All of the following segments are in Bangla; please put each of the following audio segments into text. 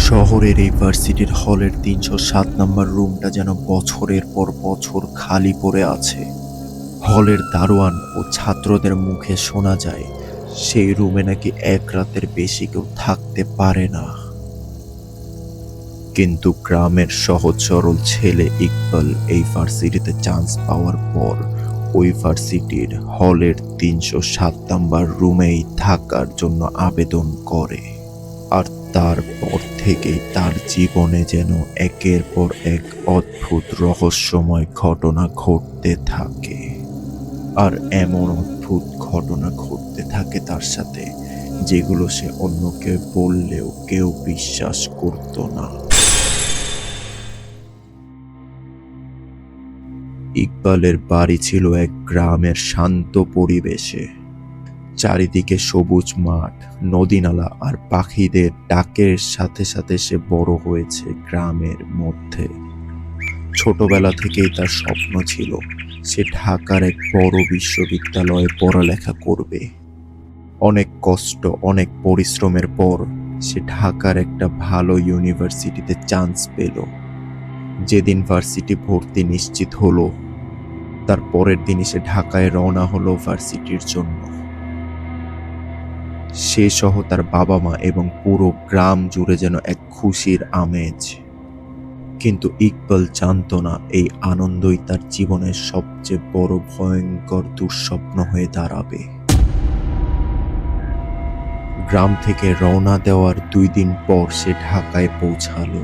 শহরের এই ভার্সিটির হলের ৩০৭ নম্বর রুমটা যেন বছরের পর বছর খালি পড়ে আছে। হলের দারোয়ান ও ছাত্রদের মুখে শোনা যায় সেই রুমে নাকি এক রাতের বেশি কেউ থাকতে পারে না। কিন্তু গ্রামের সহজ সরল ছেলে ইকবাল এই ভার্সিটিতে চান্স পাওয়ার পর ওই ভার্সিটির হলের ৩০৭ নম্বর রুমেই থাকার জন্য আবেদন করে। আর তারপর থেকেই তার জীবনে যেন একের পর এক অদ্ভুত রহস্যময় ঘটনা ঘটতে থাকে। আর এমন অদ্ভুত ঘটনা ঘটতে থাকে তার সাথে, যেগুলো সে অন্যকে বললেও কেউ বিশ্বাস করত না। ইকবালের বাড়ি ছিল এক গ্রামের শান্ত পরিবেশে। চারিদিকে সবুজ মাঠ, নদীনালা আর পাখিদের ডাকের সাথে সাথে সে বড় হয়েছে গ্রামের মধ্যে। ছোটবেলা থেকেই তার স্বপ্ন ছিল সে ঢাকার এক বড় বিশ্ববিদ্যালয়ে পড়ালেখা করবে। অনেক কষ্ট, অনেক পরিশ্রমের পর সে ঢাকার একটা ভালো ইউনিভার্সিটিতে চান্স পেল। যেদিন ভার্সিটি ভর্তি নিশ্চিত হলো, তার পরের দিনই সে ঢাকায় রওনা হলো ভার্সিটির জন্য। সে সহ তার বাবা মা এবং পুরো গ্রাম জুড়ে যেন এক খুশির আমেজ। কিন্তু ইকবাল জানত না এই আনন্দই তার জীবনের সবচেয়ে বড় ভয়ঙ্কর দুঃস্বপ্ন হয়ে দাঁড়াবে। গ্রাম থেকে রওনা দেওয়ার 2 দিন পর সে ঢাকায় পৌঁছালো।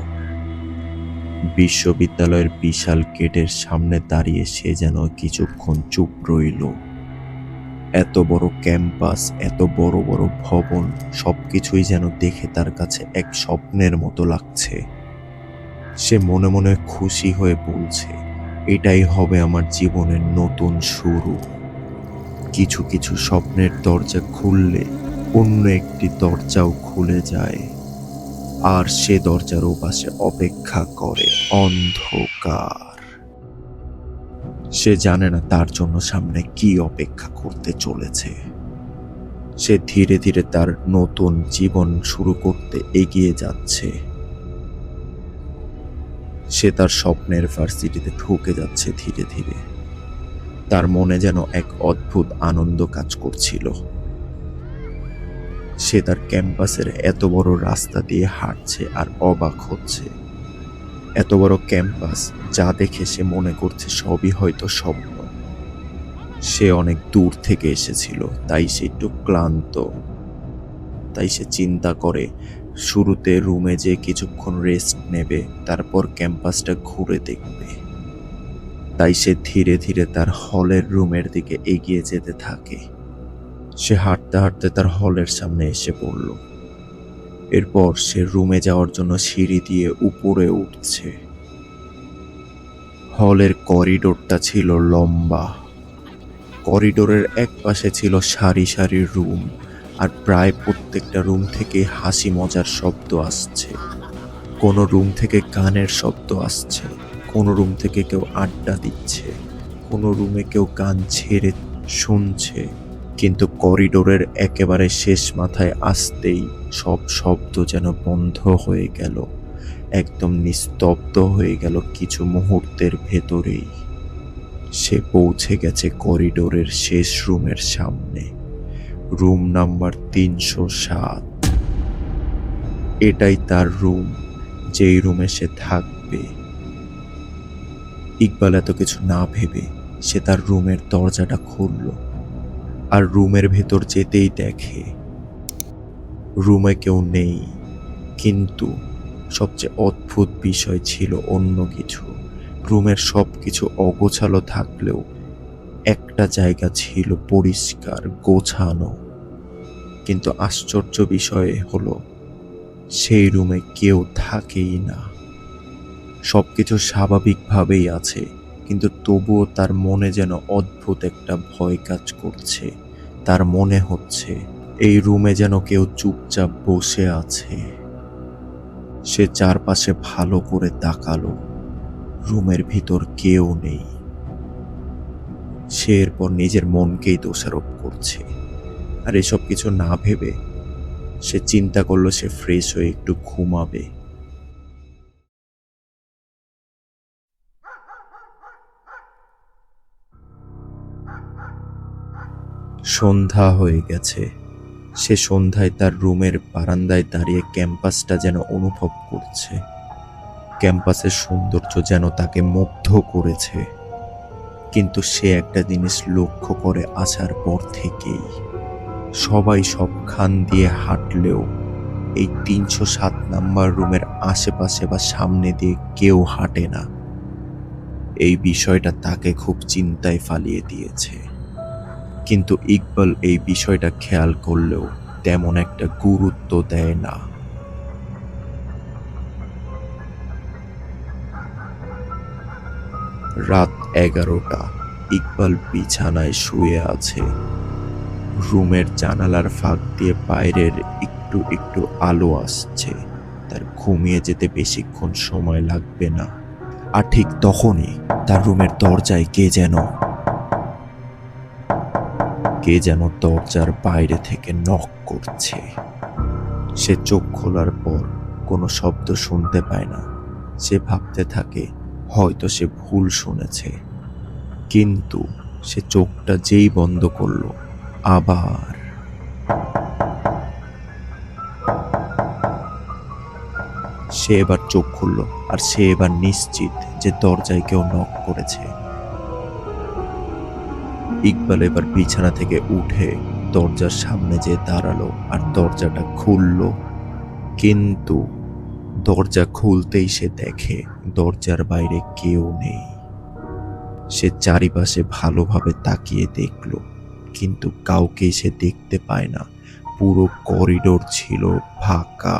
বিশ্ববিদ্যালয়ের বিশাল গেটের সামনে দাঁড়িয়ে সে যেন কিছুক্ষণ চুপ রইল। এত বড় ক্যাম্পাস, এত বড় বড় ভবন, সবকিছুই যেন দেখে তার কাছে এক স্বপ্নের মতো লাগছে। সে মনে মনে খুশি হয়ে বলছে, এটাই হবে আমার জীবনের নতুন শুরু। কিছু কিছু স্বপ্নের দরজা খুললে অন্য একটি দরজাও খুলে যায়, আর সে দরজার ওপাশে অপেক্ষা করে অন্ধকার। সে জানে না তার জন্য সামনে কি অপেক্ষা করতে চলেছে। সে ধীরে ধীরে তার নতুন জীবন শুরু করতে এগিয়ে যাচ্ছে। সে তার স্বপ্নের ভার্সিটিতে ঢুকে যাচ্ছে ধীরে ধীরে। তার মনে যেন এক অদ্ভুত আনন্দ কাজ করছিল। সে তার ক্যাম্পাসের এত বড় রাস্তা দিয়ে হাঁটছে আর অবাক হচ্ছে। এত বড় ক্যাম্পাস, যা দেখে সে মনে করছে সবই হয়তো স্বপ্ন। সে অনেক দূর থেকে এসেছিল, তাই সে একটু ক্লান্ত। তাই সে চিন্তা করে শুরুতে রুমে যে কিছুক্ষণ রেস্ট নেবে, তারপর ক্যাম্পাসটা ঘুরে দেখবে। তাই সে ধীরে ধীরে তার হলের রুমের দিকে এগিয়ে যেতে থাকে। সে হাঁটতে হাঁটতে তার হলের সামনে এসে পড়ল। এরপর সে রুমে যাওয়ার জন্য সিঁড়ি দিয়ে উপরে উঠছে। হলের করিডোরটা ছিল লম্বা। করিডোরের এক পাশে ছিল সারি সারি রুম, আর প্রায় প্রত্যেকটা রুম থেকে হাসি মজার শব্দ আসছে। কোনো রুম থেকে গানের শব্দ আসছে, কোনো রুম থেকে কেউ আড্ডা দিচ্ছে, কোনো রুমে কেউ গান ছেড়ে শুনছে। কিন্তু করিডোরের একেবারে শেষ মাথায় আসতেই সব শব্দ যেন বন্ধ হয়ে গেল, একদম নিস্তব্ধ হয়ে গেল কিছু মুহূর্তের ভেতরেই। সে পৌঁছে গেছে করিডোরের শেষ রুমের সামনে, রুম নাম্বার ৩০৭। এটাই তার রুম, যেই রুমে সে থাকবে। ইকবাল এত কিছু না ভেবে সে তার রুমের দরজাটা খুলল, আর রুমের ভেতর যেতেই দেখে রুমে কেউ নেই। কিন্তু সবচেয়ে অদ্ভুত বিষয় ছিল অন্য কিছু। রুমের সব কিছু অগোছালো থাকলেও একটা জায়গা ছিল পরিষ্কার, গোছানো। কিন্তু আশ্চর্য বিষয় হলো, সেই রুমে কেউ থাকেই না। সবকিছু স্বাভাবিকভাবেই আছে, কিন্তু তবুও তার মনে যেন অদ্ভুত একটা ভয় কাজ করছে। তার মনে হচ্ছে এই রুমে যেন কেউ চুপচাপ বসে আছে। সে চারপাশে ভালো করে তাকালো, রুমের ভিতর কেউ নেই। সে এরপর নিজের মনকেই দোষারোপ করছে। আর এসব কিছু না ভেবে সে চিন্তা করলো সে ফ্রেশ হয়ে একটু ঘুমাবে। সন্ধ্যা হয়ে গেছে। সে সন্ধ্যায় তার রুমের বারান্দায় দাঁড়িয়ে ক্যাম্পাসটা যেন অনুভব করছে। ক্যাম্পাসের সৌন্দর্য যেন তাকে মুগ্ধ করেছে। কিন্তু সে একটা জিনিস লক্ষ্য করে আসার পর থেকেই, সবাই সবখান দিয়ে হাঁটলেও এই 307 নাম্বার রুমের আশেপাশে বা সামনে দিয়ে কেউ হাঁটে না। এই বিষয়টা তাকে খুব চিন্তায় ফালিয়ে দিয়েছে। কিন্তু ইকবাল এই বিষয়টা খেয়াল করলেও তেমন একটা গুরুত্ব দেয় না। রাত 11টা। ইকবাল বিছানায় শুয়ে আছে। রুমের জানালার ফাঁক দিয়ে বাইরের একটু একটু আলো আসছে। তার ঘুমিয়ে যেতে বেশিক্ষণ সময় লাগবে না। আর ঠিক তখনই তার রুমের দরজায় কে যেন দরজার বাইরে থেকে নক করছে। সে চোখ খোলার পর কোনো শব্দ শুনতে পায় না। সে ভাবতে থাকে হয়তো সে ভুল শুনেছে। কিন্তু সে চোখটা যেই বন্ধ করলো, আবার সে এবার চোখ খুলল। আর সে এবার নিশ্চিত যে দরজায় কেউ নক করেছে। ইকবাল এবার বিছানা থেকে উঠে দরজার সামনে যেয়ে দাঁড়ালো আর দরজাটা খুলল। কিন্তু দরজা খুলতেই সে দেখে দরজার বাইরে কেউ নেই। সে চারিপাশে ভালোভাবে তাকিয়ে দেখল, কিন্তু কাউকেই সে দেখতে পায় না। পুরো করিডোর ছিল ফাঁকা।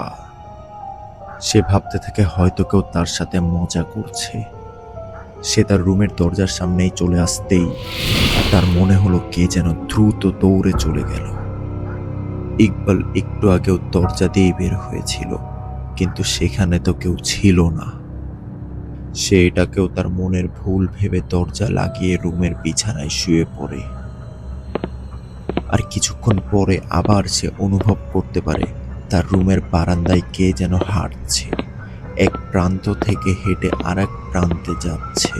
সে ভাবতে থাকে হয়তো কেউ তার সাথে মজা করছে। সে তার রুমের দরজার সামনেই চলে আসতেই তার মনে হলো কে যেন দ্রুত দৌড়ে চলে গেল। ইকবাল একটু আগেও দরজা দিয়ে বের হয়েছিল, কিন্তু সেখানে তো কেউ ছিল না। সে এটাকেও তার মনের ভুল ভেবে দরজা লাগিয়ে রুমের বিছানায় শুয়ে পড়ে। আর কিছুক্ষণ পরে আবার সে অনুভব করতে পারে তার রুমের বারান্দায় কে যেন হাঁটছে। এক প্রান্ত থেকে হেঁটে আর এক প্রান্তে যাচ্ছে।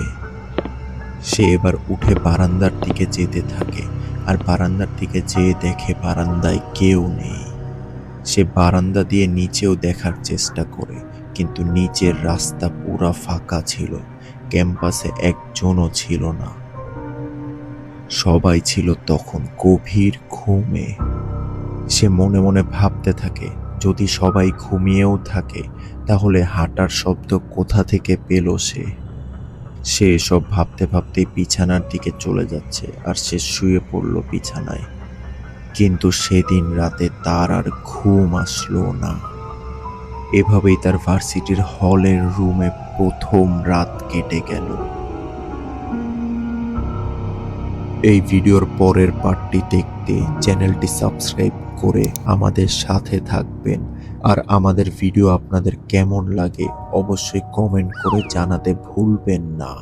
সে এবার উঠে বারান্দার দিকে যেতে থাকে, আর বারান্দার দিকে যেয়ে দেখে বারান্দায় কেউ নেই। সে বারান্দা দিয়ে নিচেও দেখার চেষ্টা করে, কিন্তু নিচের রাস্তা পুরা ফাঁকা ছিল। ক্যাম্পাসে একজনও ছিল না। সবাই ছিল তখন গভীর ঘুমে। সে মনে মনে ভাবতে থাকে যদি সবাই ঘুমিয়েও থাকে তাহলে হাঁটার শব্দ কোথা থেকে পেল সে। সে এসব ভাবতে ভাবতেই বিছানার দিকে চলে যাচ্ছে, আর সে শুয়ে পড়ল বিছানায়। কিন্তু সেদিন রাতে তার আর ঘুম আসলো না। এভাবেই তার ভার্সিটির হলের রুমে প্রথম রাত কেটে গেল। এই ভিডিওর পরের পার্টটি দেখতে চ্যানেলটি সাবস্ক্রাইব করে আমাদের সাথে থাকবেন। আর আমাদের ভিডিও আপনাদের কেমন লাগে অবশ্যই কমেন্ট করে জানাতে ভুলবেন না।